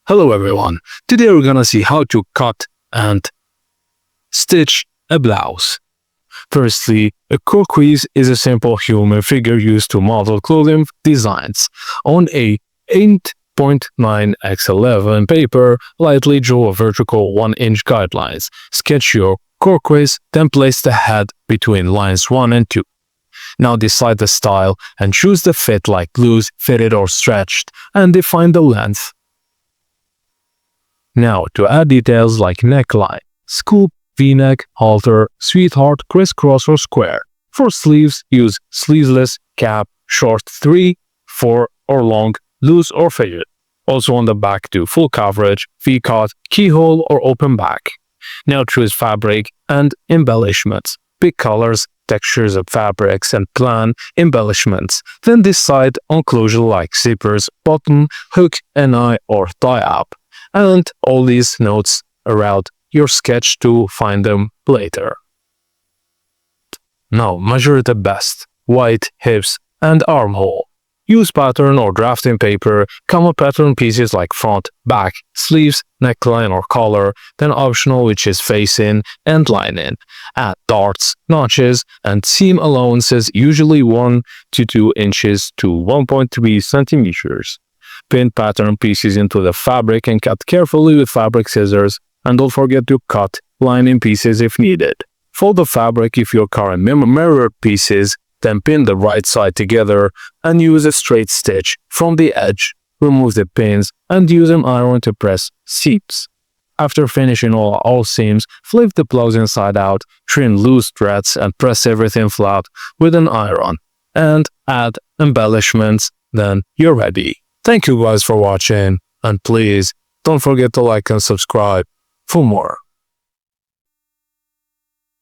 Hello everyone, today we're gonna see how to cut and stitch a blouse. Firstly, a croquis is a simple human figure used to model clothing designs. On a 8.9x11 paper, lightly draw a vertical 1-inch guidelines. Sketch your croquis, then place the head between lines 1 and 2. Now decide the style and choose the fit like loose, fitted or stretched, and define the length. Now to add details like neckline, scoop, v-neck, halter, sweetheart, crisscross or square. For sleeves, use sleeveless, cap, short 3, 4 or long, loose or fitted. Also on the back do full coverage, V-cut, keyhole or open back. Now choose fabric and embellishments. Pick colors, textures of fabrics and plan embellishments. Then decide on closure like zippers, button, hook, eye or tie up. And all these notes around your sketch to find them later. Now measure the best, white, hips and armhole. Use pattern or drafting paper, common pattern pieces like front, back, sleeves, neckline or collar, then optional which is facing and lining. Add darts, notches and seam allowances usually 1 to 2 inches to 1.3 centimeters. Pin pattern pieces into the fabric and cut carefully with fabric scissors, and don't forget to cut lining pieces if needed. Fold the fabric if your current mirror pieces, then pin the right side together and use a straight stitch from the edge. Remove the pins and use an iron to press seams. After finishing all seams, flip the blouse inside out, trim loose threads and press everything flat with an iron. And add embellishments, then you're ready. Thank you guys for watching, and please don't forget to like and subscribe for more.